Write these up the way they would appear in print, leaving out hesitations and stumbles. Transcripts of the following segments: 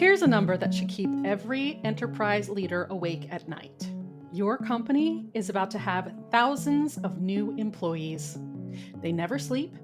Here's a number that should keep every enterprise leader awake at night. Your company is about to have thousands of new employees. They never sleep.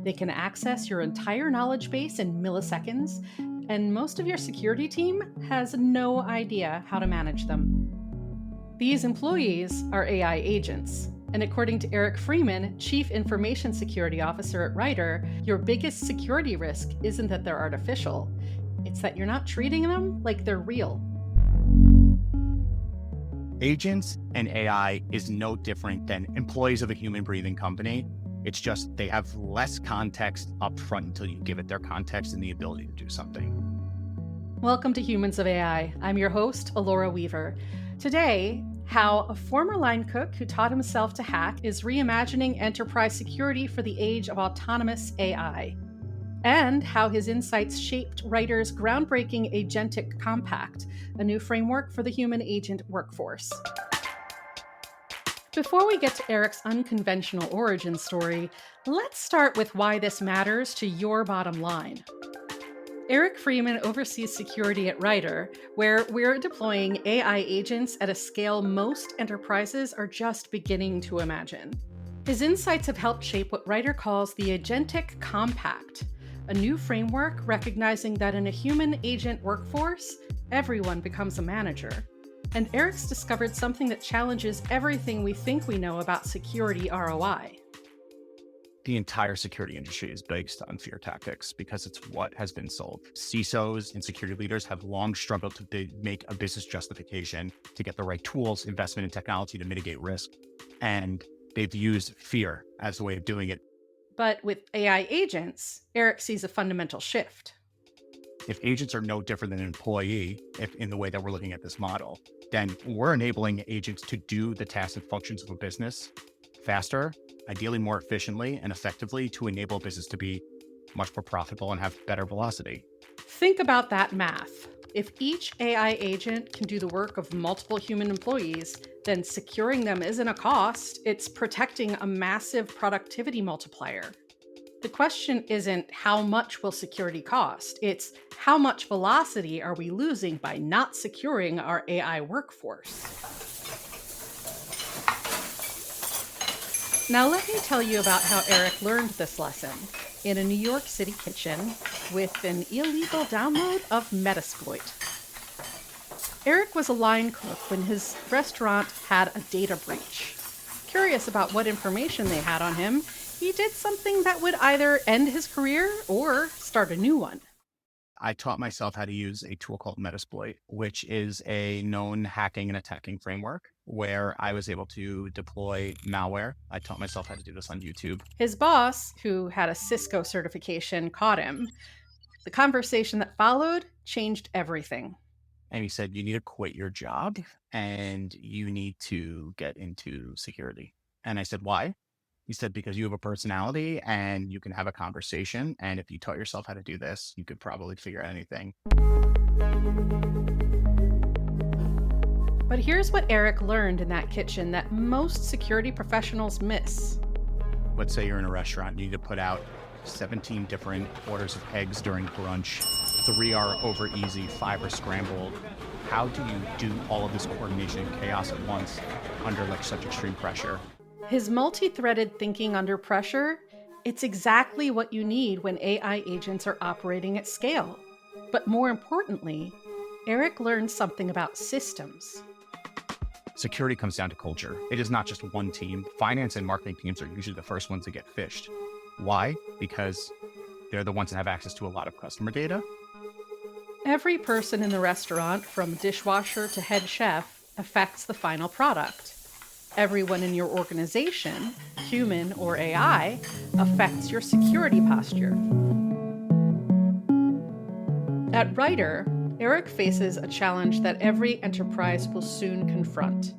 They can access your entire knowledge base in milliseconds, and most of your security team has no idea how to manage them. These employees are AI agents, and according to Eric Freeman, Chief Information Security Officer at Ryder, your biggest security risk isn't that they're artificial, it's that you're not treating them like they're real. Agents and AI is no different than employees of a human breathing company. It's just they have less context up front until you give it their context and the ability to do something. Welcome to Humans of AI. I'm your host, Alora Weaver. Today, how a former line cook who taught himself to hack is reimagining enterprise security for the age of autonomous AI, and how his insights shaped Ryder's groundbreaking Agentic Compact, a new framework for the human agent workforce. Before we get to Eric's unconventional origin story, let's start with why this matters to your bottom line. Eric Freeman oversees security at Ryder, where we're deploying AI agents at a scale most enterprises are just beginning to imagine. His insights have helped shape what Ryder calls the Agentic Compact, a new framework recognizing that in a human agent workforce, everyone becomes a manager. And Eric's discovered something that challenges everything we think we know about security ROI. The entire security industry is based on fear tactics because it's what has been sold. CISOs and security leaders have long struggled to make a business justification to get the right tools, investment in technology to mitigate risk. And they've used fear as a way of doing it. But with AI agents, Eric sees a fundamental shift. If agents are no different than an employee, if in the way that we're looking at this model, then we're enabling agents to do the tasks and functions of a business faster, ideally more efficiently and effectively to enable business to be much more profitable and have better velocity. Think about that math. If each AI agent can do the work of multiple human employees, then securing them isn't a cost, it's protecting a massive productivity multiplier. The question isn't how much will security cost, it's how much velocity are we losing by not securing our AI workforce. Now let me tell you about how Eric learned this lesson in a New York City kitchen with an illegal download of Metasploit. Eric was a line cook when his restaurant had a data breach. Curious about what information they had on him, he did something that would either end his career or start a new one. I taught myself how to use a tool called Metasploit, which is a known hacking and attacking framework where I was able to deploy malware. I taught myself how to do this on YouTube. His boss, who had a Cisco certification, caught him. The conversation that followed changed everything. And he said, you need to quit your job and you need to get into security. And I said, why? He said, because you have a personality and you can have a conversation. And if you taught yourself how to do this, you could probably figure out anything. But here's what Eric learned in that kitchen that most security professionals miss. Let's say you're in a restaurant, you need to put out 17 different orders of eggs during brunch. 3 are over easy, 5 are scrambled. How do you do all of this coordination and chaos at once under such extreme pressure? His multi-threaded thinking under pressure, it's exactly what you need when AI agents are operating at scale. But more importantly, Eric learned something about systems. Security comes down to culture. It is not just one team. Finance and marketing teams are usually the first ones to get phished. Why? Because they're the ones that have access to a lot of customer data. Every person in the restaurant, from dishwasher to head chef, affects the final product. Everyone in your organization, human or AI, affects your security posture. At Ryder, Eric faces a challenge that every enterprise will soon confront.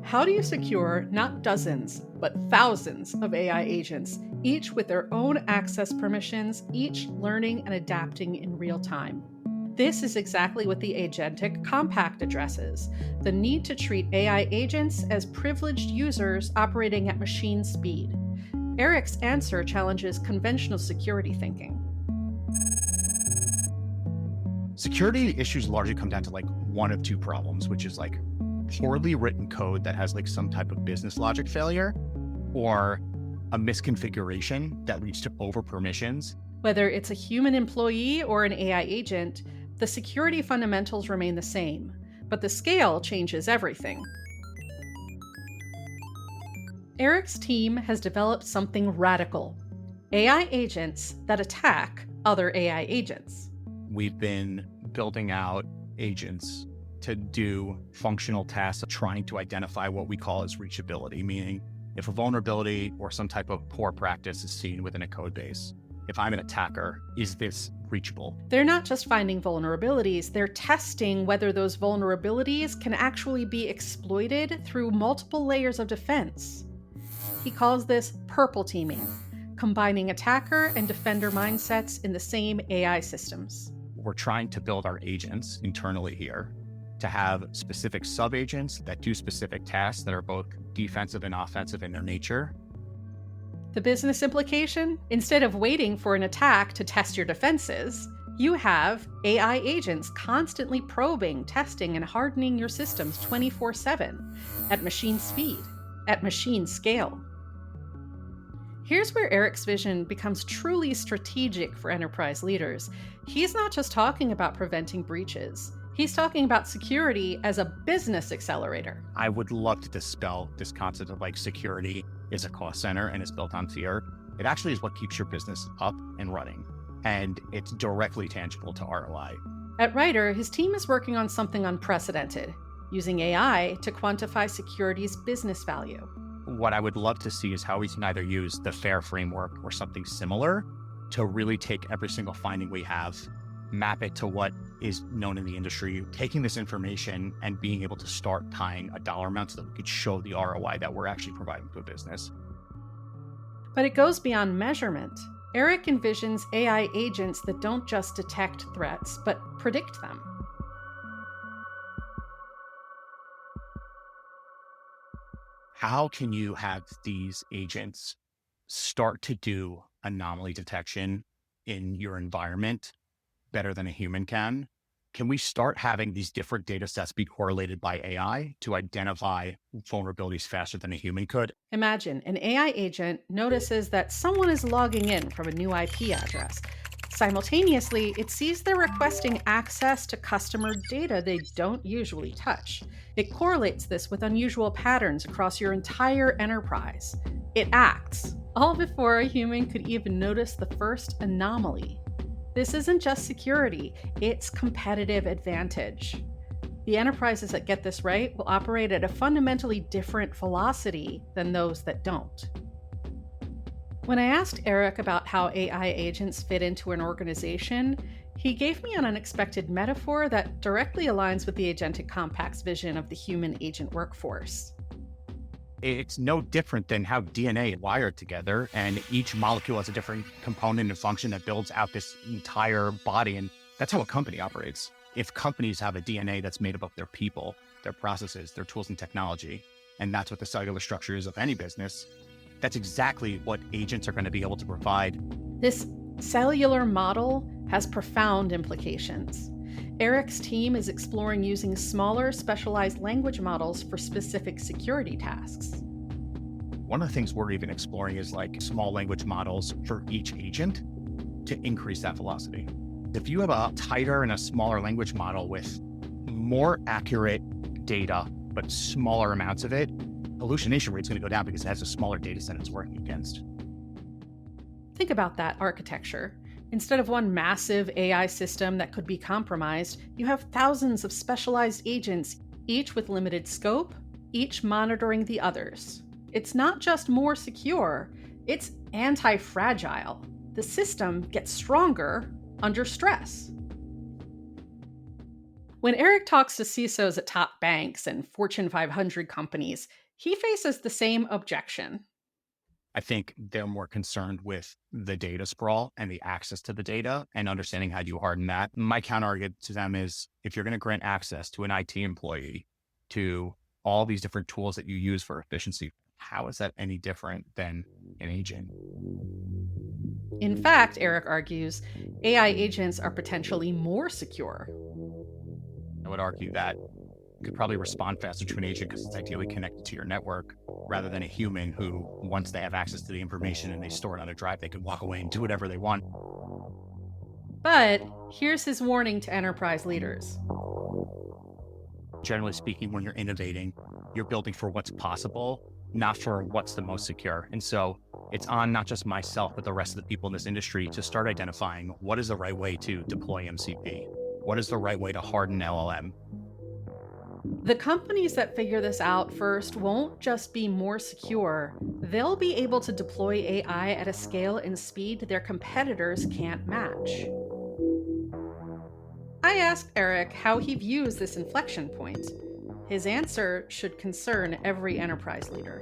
How do you secure not dozens, but thousands of AI agents, each with their own access permissions, each learning and adapting in real time? This is exactly what the Agentic Compact addresses, the need to treat AI agents as privileged users operating at machine speed. Eric's answer challenges conventional security thinking. Security issues largely come down to like one of two problems, which is like poorly written code that has like some type of business logic failure, or a misconfiguration that leads to over permissions. Whether it's a human employee or an AI agent, the security fundamentals remain the same, but the scale changes everything. Eric's team has developed something radical: AI agents that attack other AI agents. We've been building out agents to do functional tasks, trying to identify what we call as reachability, meaning if a vulnerability or some type of poor practice is seen within a code base, if I'm an attacker, is this reachable? They're not just finding vulnerabilities, they're testing whether those vulnerabilities can actually be exploited through multiple layers of defense. He calls this purple teaming, combining attacker and defender mindsets in the same AI systems. We're trying to build our agents internally here to have specific sub-agents that do specific tasks that are both defensive and offensive in their nature. The business implication? Instead of waiting for an attack to test your defenses, you have AI agents constantly probing, testing, and hardening your systems 24/7 at machine speed, at machine scale. Here's where Eric's vision becomes truly strategic for enterprise leaders. He's not just talking about preventing breaches. He's talking about security as a business accelerator. I would love to dispel this concept of like security is a cost center and is built on fear. It actually is what keeps your business up and running, and it's directly tangible to ROI. At Ryder, his team is working on something unprecedented, using AI to quantify security's business value. What I would love to see is how we can either use the FAIR framework or something similar to really take every single finding we have, map it to what is known in the industry, taking this information and being able to start tying a dollar amount so that we could show the ROI that we're actually providing to a business. But it goes beyond measurement. Eric envisions AI agents that don't just detect threats, but predict them. How can you have these agents start to do anomaly detection in your environment better than a human can? Can we start having these different data sets be correlated by AI to identify vulnerabilities faster than a human could? Imagine an AI agent notices that someone is logging in from a new IP address. Simultaneously, it sees they're requesting access to customer data they don't usually touch. It correlates this with unusual patterns across your entire enterprise. It acts, all before a human could even notice the first anomaly. This isn't just security, it's competitive advantage. The enterprises that get this right will operate at a fundamentally different velocity than those that don't. When I asked Eric about how AI agents fit into an organization, he gave me an unexpected metaphor that directly aligns with the Agentic Compact's vision of the human agent workforce. It's no different than how DNA is wired together, and each molecule has a different component and function that builds out this entire body. And that's how a company operates. If companies have a DNA that's made up of their people, their processes, their tools and technology, and that's what the cellular structure is of any business, that's exactly what agents are going to be able to provide. This cellular model has profound implications. Eric's team is exploring using smaller, specialized language models for specific security tasks. One of the things we're even exploring is like small language models for each agent to increase that velocity. If you have a tighter and a smaller language model with more accurate data, but smaller amounts of it, hallucination rate's going to go down because it has a smaller data set it's working against. Think about that architecture. Instead of one massive AI system that could be compromised, you have thousands of specialized agents, each with limited scope, each monitoring the others. It's not just more secure, it's anti-fragile. The system gets stronger under stress. When Eric talks to CISOs at top banks and Fortune 500 companies, he faces the same objection. I think they're more concerned with the data sprawl and the access to the data and understanding how you harden that. My counter argument to them is if you're going to grant access to an IT employee to all these different tools that you use for efficiency, how is that any different than an agent? In fact, Eric argues, AI agents are potentially more secure. I would argue that you could probably respond faster to an agent because it's ideally connected to your network rather than a human who, once they have access to the information and they store it on a drive, they can walk away and do whatever they want. But here's his warning to enterprise leaders. Generally speaking, when you're innovating, you're building for what's possible, not for what's the most secure. And so it's on not just myself, but the rest of the people in this industry to start identifying what is the right way to deploy MCP? What is the right way to harden LLM? The companies that figure this out first won't just be more secure, they'll be able to deploy AI at a scale and speed their competitors can't match. I asked Eric how he views this inflection point. His answer should concern every enterprise leader.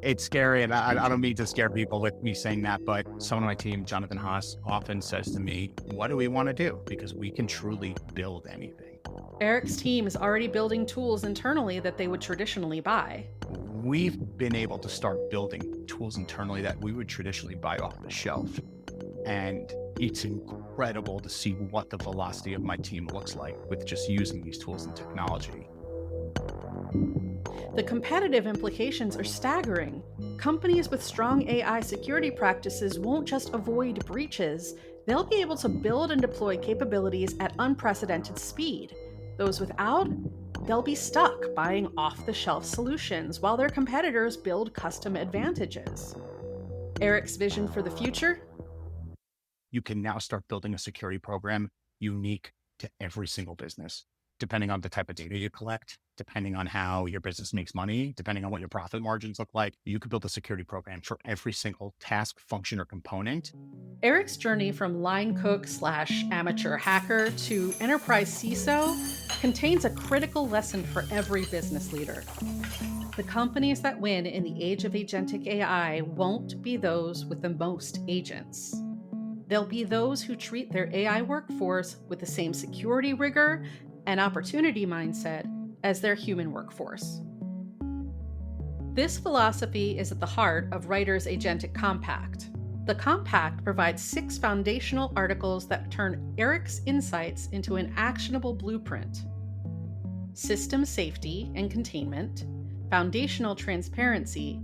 It's scary, and I don't mean to scare people with me saying that, but someone on my team, Jonathan Haas, often says to me, what do we want to do? Because we can truly build anything. Eric's team is already building tools internally that they would traditionally buy. We've been able to start building tools internally that we would traditionally buy off the shelf. And it's incredible to see what the velocity of my team looks like with just using these tools and technology. The competitive implications are staggering. Companies with strong AI security practices won't just avoid breaches, they'll be able to build and deploy capabilities at unprecedented speed. Those without, they'll be stuck buying off-the-shelf solutions while their competitors build custom advantages. Eric's vision for the future? You can now start building a security program unique to every single business, depending on the type of data you collect, depending on how your business makes money, depending on what your profit margins look like. You could build a security program for every single task, function, or component. Eric's journey from line cook / amateur hacker to enterprise CISO contains a critical lesson for every business leader. The companies that win in the age of agentic AI won't be those with the most agents. They'll be those who treat their AI workforce with the same security rigor and opportunity mindset as their human workforce. This philosophy is at the heart of Writer's Agentic Compact. The Compact provides 6 foundational articles that turn Eric's insights into an actionable blueprint. System safety and containment, foundational transparency,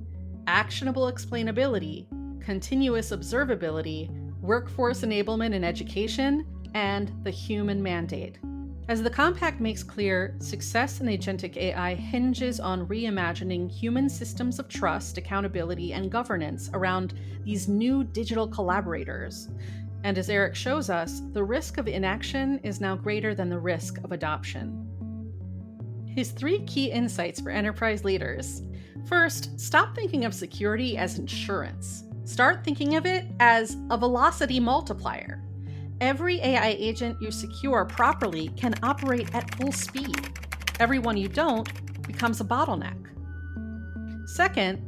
actionable explainability, continuous observability, workforce enablement and education, and the human mandate. As the Compact makes clear, success in agentic AI hinges on reimagining human systems of trust, accountability, and governance around these new digital collaborators. And as Eric shows us, the risk of inaction is now greater than the risk of adoption. His 3 key insights for enterprise leaders. First, stop thinking of security as insurance. Start thinking of it as a velocity multiplier. Every AI agent you secure properly can operate at full speed. Every one you don't becomes a bottleneck. Second,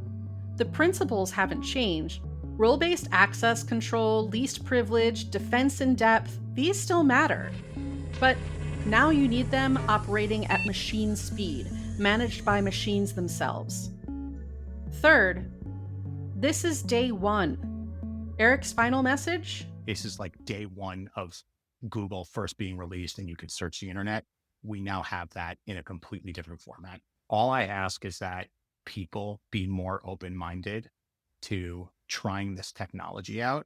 the principles haven't changed. Role-based access control, least privilege, defense in depth, these still matter. But now you need them operating at machine speed, managed by machines themselves. Third, this is day 1. Eric's final message? This is like day 1 of Google first being released and you could search the internet. We now have that in a completely different format. All I ask is that people be more open-minded to trying this technology out.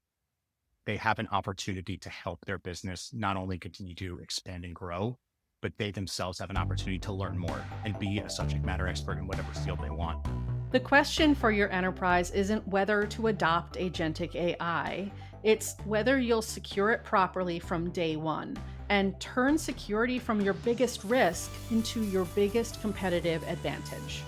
They have an opportunity to help their business not only continue to expand and grow, but they themselves have an opportunity to learn more and be a subject matter expert in whatever field they want. The question for your enterprise isn't whether to adopt agentic AI. It's whether you'll secure it properly from day 1 and turn security from your biggest risk into your biggest competitive advantage.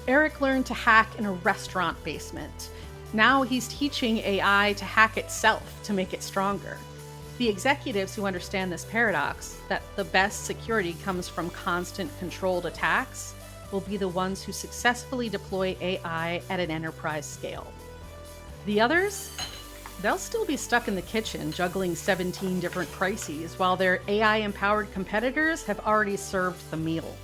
Eric learned to hack in a restaurant basement. Now he's teaching AI to hack itself to make it stronger. The executives who understand this paradox, that the best security comes from constant controlled attacks, will be the ones who successfully deploy AI at an enterprise scale. The others? They'll still be stuck in the kitchen juggling 17 different crises while their AI-empowered competitors have already served the meal.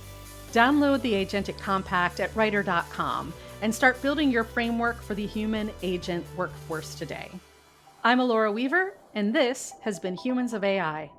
Download the Agentic Compact at writer.com and start building your framework for the human agent workforce today. I'm Alora Weaver, and this has been Humans of AI.